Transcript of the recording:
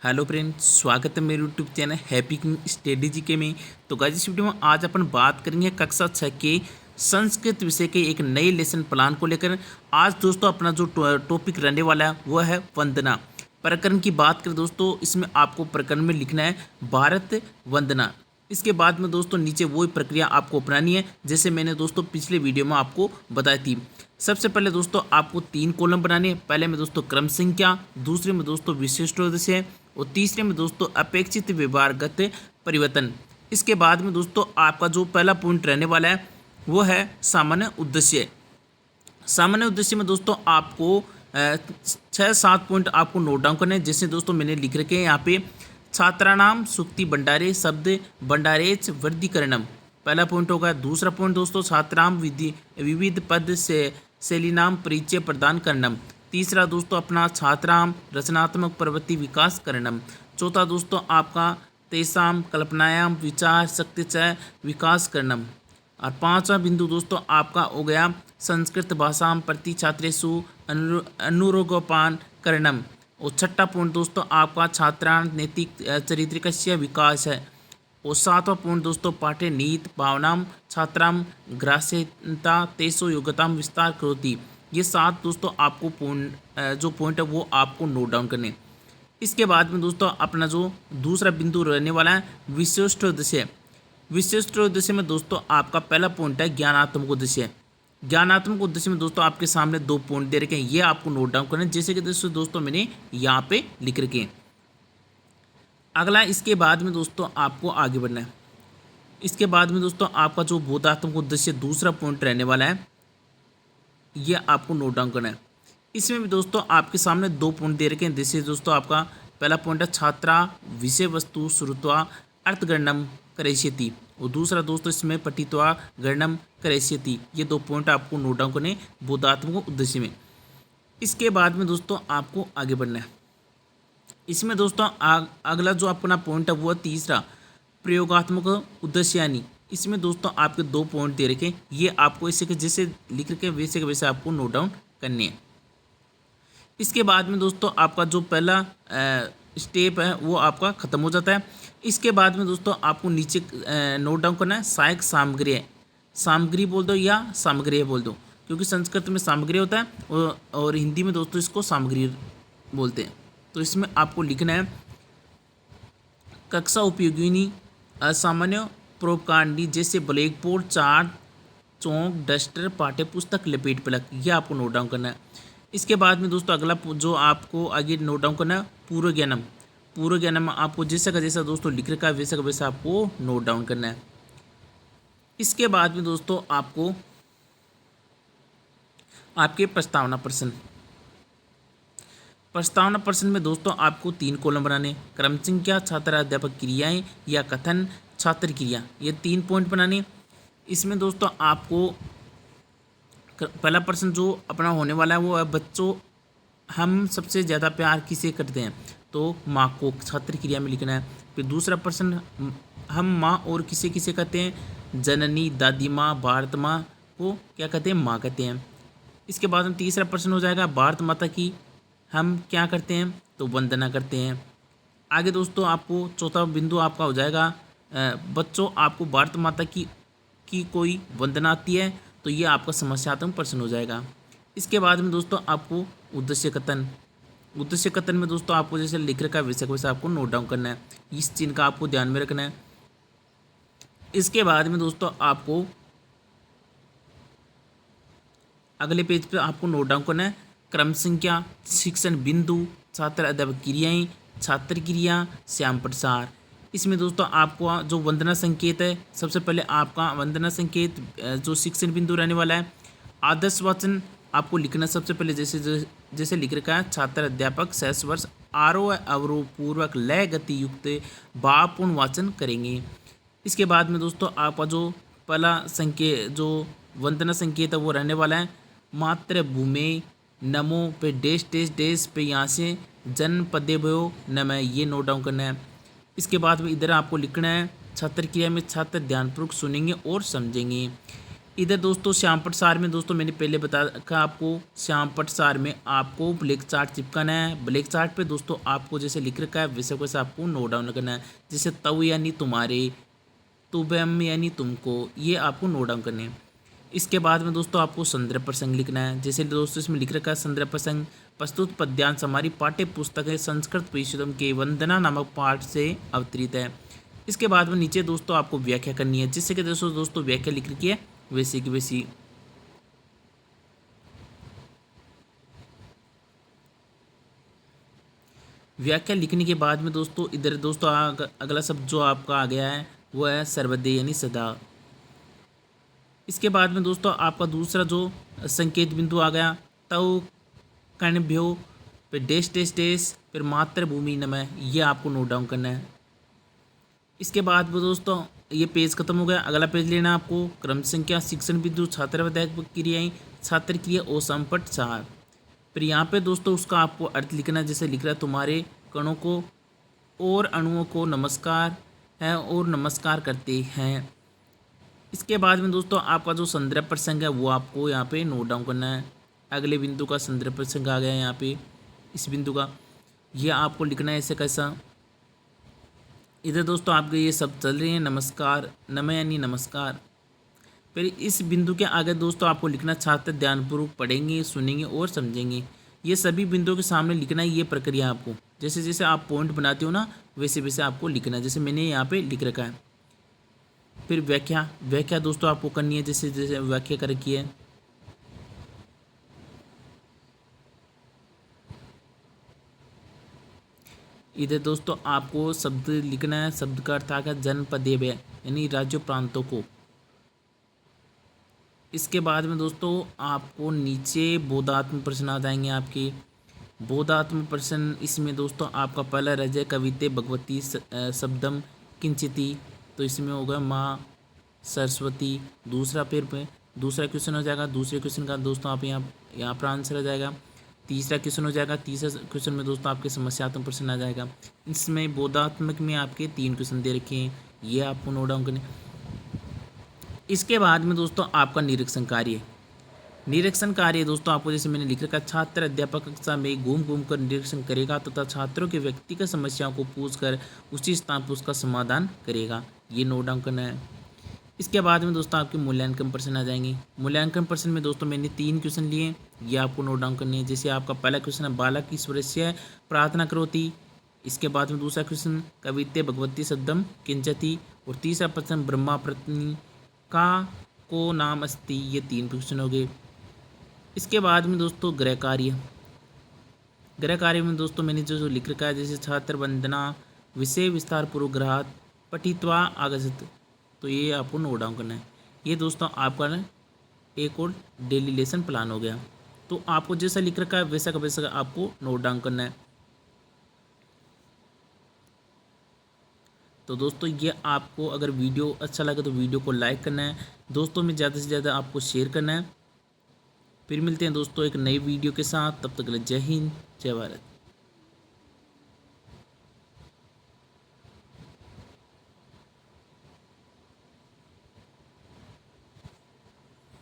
Hello friends, स्वागत है मेरे YouTube channel happy study GK में। तो गाइस, इस वीडियो में आज अपन बात करेंगे कक्षा 6 के संस्कृत विषय के एक नए लेसन प्लान को लेकर। आज दोस्तों अपना जो टॉपिक रहने वाला है वह है वंदना। प्रकरण की बात करें दोस्तों, इसमें आपको प्रकरण में लिखना है भारत वंदना। इसके बाद में दोस्तों नीचे वही प्रक्रिया आपको अपनानी है जैसे मैंने दोस्तों पिछले वीडियो में आपको बताई थी। सबसे पहले दोस्तों आपको 3 कॉलम बनाने हैं। पहले में दोस्तों क्रम संख्या, दूसरे में दोस्तों विशिष्टोद्देश्य और तीसरे में दोस्तों अपेक्षित व्यवहारगत परिवर्तन। इसके बाद में दोस्तों आपका जो पहला पॉइंट रहने वाला है वो है सामान्य उद्देश्य। सामान्य उद्देश्य में दोस्तों आपको 6-7 पॉइंट आपको नोट डाउन करने हैं। जैसे दोस्तों मैंने लिख रखे हैं यहाँ पे, छात्राणाम सुक्ति भंडारे शब्द भंडारेच वृद्धिकरणम पहला पॉइंट होगा। दूसरा पॉइंट दोस्तों छात्राम विविध पद से शैलीनाम परिचय प्रदान करणम। तीसरा दोस्तों अपना छात्राम रचनात्मक प्रवृत्ति विकास करणम। चौथा दोस्तों आपका तेसाम कल्पनायाम विचार शक्ति च विकास करणम। और पांचवा बिंदु दोस्तों आपका हो गया संस्कृत भाषा प्रति छात्रेषु अनुरोगोपान करणम। और छठा पॉइंट दोस्तों आपका छात्रान नैतिक चरित्रकस्य विकास है। और सातवां पॉइंट दोस्तों पाठ्य नीति भावनाम छात्राम ग्राह्यता तेसो योग्यताम विस्तार करोति। ये 7 दोस्तों आपको जो पॉइंट है वो आपको नोट डाउन करने। इसके बाद में दोस्तों अपना जो दूसरा बिंदु रहने वाला है विशिष्टोद्देश्य। विशिष्टोद्देश्य में दोस्तों आपका पहला पॉइंट है ज्ञानात्मक उद्देश्य। ज्ञानात्मक उद्देश्य में दोस्तों आपके सामने 2 पॉइंट दे रखे हैं, ये आपको नोट डाउन करना है जैसे कि दोस्तों मैंने यहाँ पे लिख रखे हैं। अगला इसके बाद में दोस्तों आपको आगे बढ़ना है। इसके बाद में दोस्तों आपका जो बोधात्मक उद्देश्य दूसरा पॉइंट रहने वाला है ये आपको नोट डाउन करना है। इसमें भी दोस्तों आपके सामने 2 पॉइंट दे रखे हैं। जैसे दोस्तों आपका पहला पॉइंट है छात्रा विषय वस्तु श्रुत्वा अर्थगणनम करिष्यति और दूसरा दोस्तों इसमें पठित्वा गणनम करिष्यति। ये 2 पॉइंट आपको नोट डाउन करने बोधात्मक उद्देश्य में। इसके बाद में दोस्तों आपको आगे बढ़ना है। इसमें दोस्तों अगला जो अपना पॉइंट है वो है तीसरा प्रयोगात्मक उद्देश्य यानी। इसमें दोस्तों आपके 2 पॉइंट दे रखे, ये आपको इसे के जैसे लिख रखे वैसे के वैसे आपको नोट डाउन करने हैं। इसके बाद में दोस्तों आपका जो पहला स्टेप है वो आपका खत्म हो जाता है। इसके बाद में दोस्तों आपको नीचे नोट डाउन करना है सहायक सामग्री। सामग्री बोल दो या सामग्री बोल दो, क्योंकि संस्कृत में सामग्री होता है और हिंदी में दोस्तों इसको सामग्री बोलते हैं। तो इसमें आपको लिखना है कक्षा उपयोगिनी असामान्य प्रोपकांडी जैसे ब्लैक बोर्ड, चार्ट, चौक, डस्टर, पाठ्य पुस्तक, लपेट फलक, ये आपको नोट डाउन करना है। इसके बाद में दोस्तों अगला जो आपको आगे नोट डाउन करना है पूर्व ज्ञानम। पूर्व ज्ञानम आपको जैसा का जैसा दोस्तों लिख रखा है वैसा का वैसा आपको नोट डाउन करना है। इसके बाद में दोस्तों आपको आपके प्रस्तावना प्रश्न। प्रस्तावना प्रश्न में दोस्तों आपको 3 कॉलम बनाने, क्रम संख्या, छात्र अध्यापक क्रियाएं या कथन, छात्र क्रिया, ये 3 पॉइंट बनाने। इसमें दोस्तों आपको पहला प्रश्न जो अपना होने वाला है वो है बच्चों हम सबसे ज़्यादा प्यार किसे करते हैं, तो माँ को छात्र क्रिया में लिखना है। फिर दूसरा प्रश्न हम माँ और किसे किसे कहते हैं, जननी, दादी माँ, भारत माँ को क्या कहते हैं, माँ कहते हैं। इसके बाद में तीसरा प्रश्न हो जाएगा भारत माता की हम क्या करते हैं, तो वंदना करते हैं। आगे दोस्तों आपको चौथा बिंदु आपका हो जाएगा बच्चों आपको भारत माता की कोई वंदना आती है, तो ये आपका समस्यात्मक प्रश्न हो जाएगा। इसके बाद में दोस्तों आपको उद्देश्य कथन। उद्देश्य कथन में दोस्तों आपको जैसे लिख रखा है वैसे वैसे आपको नोट डाउन करना है, इस चीज़ का आपको ध्यान में रखना है। इसके बाद में दोस्तों आपको अगले पेज पे आपको नोट डाउन करना है क्रम संख्या, शिक्षण बिंदु, छात्र अध्यापक क्रियाएं, छात्र क्रिया, श्याम प्रसार। इसमें दोस्तों आपको जो वंदना संकेत है, सबसे पहले आपका वंदना संकेत जो शिक्षण बिंदु रहने वाला है आदर्श वचन आपको लिखना। सबसे पहले जैसे लिख रखा है छात्र अध्यापक शेष वर्ष आरोह अवरोह पूर्वक लय गति युक्त भावपूर्ण वाचन करेंगे। इसके बाद में दोस्तों आपका जो पहला संकेत जो वंदना संकेत है वो रहने वाला है मातृभूमि नमो पे डेश डेश डेश पे यहाँ से जन्म पदे भयो नमः, ये नोट डाउन करना है। इसके बाद में इधर आपको लिखना है छात्र क्रिया में छात्र ध्यानपूर्वक सुनेंगे और समझेंगे। इधर दोस्तों श्यामपट सार में दोस्तों मैंने पहले बताया रखा आपको, श्यामपट सार में आपको ब्लैक चार्ट चिपकाना है। ब्लैक चार्ट पे दोस्तों आपको जैसे लिख रखा है वैसे वैसे आपको नोट डाउन करना है। जैसे तव यानी तुम्हारे, तुबम यानी तुमको, ये आपको नोट डाउन करने हैं। इसके बाद में दोस्तों आपको संदर्भ प्रसंग लिखना है। जैसे दोस्तों इसमें लिख रखा है संदर्भ प्रसंग, प्रस्तुत पद्यांश हमारी पाठ्य पुस्तक है संस्कृत परिषदम के वंदना नामक पाठ से अवतरित है। इसके बाद में नीचे दोस्तों आपको व्याख्या करनी है। जिससे कि दोस्तों व्याख्या लिख रखी है वैसी की वैसी। व्याख्या लिखने के बाद में दोस्तों इधर दोस्तों अगला शब्द जो आपका आ गया है वो है सर्वदे यानी सदा। इसके बाद में दोस्तों आपका दूसरा जो संकेत बिंदु आ गया तव कण्भ्यो, फिर डेश डेश डेश, फिर मातृभूमि नमः, ये आपको नोट डाउन करना है। इसके बाद में दोस्तों ये पेज खत्म हो गया। अगला पेज लेना है आपको, क्रम संख्या, शिक्षण बिंदु, छात्रवादक क्रियाएं, छात्र क्रिया और संपट 4। फिर यहाँ पे दोस्तों उसका आपको अर्थ लिखना है। जैसे लिख रहा है तुम्हारे कणों को और अणुओं को नमस्कार है और नमस्कार करते हैं। इसके बाद में दोस्तों आपका जो संदर्भ प्रसंग है वो आपको यहाँ पे नोट डाउन करना है। अगले बिंदु का संदर्भ प्रसंग आ गया है यहाँ पे, इस बिंदु का ये आपको लिखना है ऐसे कैसा। इधर दोस्तों आपके ये सब चल रहे हैं नमस्कार, नमः यानी नमस्कार। फिर इस बिंदु के आगे दोस्तों आपको लिखना छात्र ध्यानपूर्वक पढ़ेंगे, सुनेंगे और समझेंगे। ये सभी बिंदुओं के सामने लिखना है। ये प्रक्रिया आपको जैसे जैसे आप पॉइंट बनाते हो ना वैसे वैसे आपको लिखना है, जैसे मैंने यहाँ पे लिख रखा है। फिर व्याख्या दोस्तों आपको करनी है जैसे जैसे व्याख्या कर रखी है। इधर दोस्तों आपको शब्द लिखना है। शब्द का अर्थ आ गया जनपदेव यानी राज्यों प्रांतों को। इसके बाद में दोस्तों आपको नीचे बोधात्मक प्रश्न आ जाएंगे आपके। बोधात्मक प्रश्न इसमें दोस्तों आपका पहला रज कविते भगवती शब्दम किंचिती, तो इसमें होगा माँ सरस्वती। दूसरा दूसरा क्वेश्चन हो जाएगा। दूसरे क्वेश्चन का दोस्तों आप यहाँ पर आंसर आ जाएगा। तीसरा क्वेश्चन हो जाएगा। तीसरा क्वेश्चन में दोस्तों आपके समस्यात्मक प्रश्न आ जाएगा। इसमें बोधात्मक में आपके 3 क्वेश्चन दे रखे हैं, ये आपको नोट डाउन करने। इसके बाद में दोस्तों आपका निरीक्षण कार्य। निरीक्षण कार्य दोस्तों आपको जैसे मैंने लिख रखा, छात्र अध्यापक कक्षा में घूम घूम कर निरीक्षण करेगा तथा छात्रों के व्यक्तिगत समस्याओं को पूछकर उसी स्थान पर उसका समाधान करेगा, ये नोट डाउन करना है। इसके बाद में दोस्तों आपके मूल्यांकन प्रश्न आ जाएंगे। मूल्यांकन प्रश्न में दोस्तों मैंने 3 क्वेश्चन लिए, ये आपको नोट डाउन करने हैं। जैसे आपका पहला क्वेश्चन है बालक ईश्वरस्य प्रार्थना करोति। इसके बाद में दूसरा क्वेश्चन कविते भगवती शब्दम किंचति। और तीसरा प्रश्न ब्रह्मा पत्नी का को नाम अस्ति। ये 3 क्वेश्चन हो गए। इसके बाद में दोस्तों गृह कार्य में दोस्तों मैंने जो लिख रखा है जैसे छात्र वंदना विषय विस्तार पूर्वक ग्रहात पठित्वा आगछत, तो ये आपको नोट डाउन करना है। ये दोस्तों आपका ना एक और डेली लेसन प्लान हो गया। तो आपको जैसा लिख रखा है वैसा का वैसा आपको नोट डाउन करना है। तो दोस्तों ये आपको अगर वीडियो अच्छा लगे तो वीडियो को लाइक करना है, दोस्तों में ज़्यादा से ज़्यादा आपको शेयर करना है। फिर मिलते हैं दोस्तों एक नई वीडियो के साथ, तब तक के लिए जय हिंद जय भारत।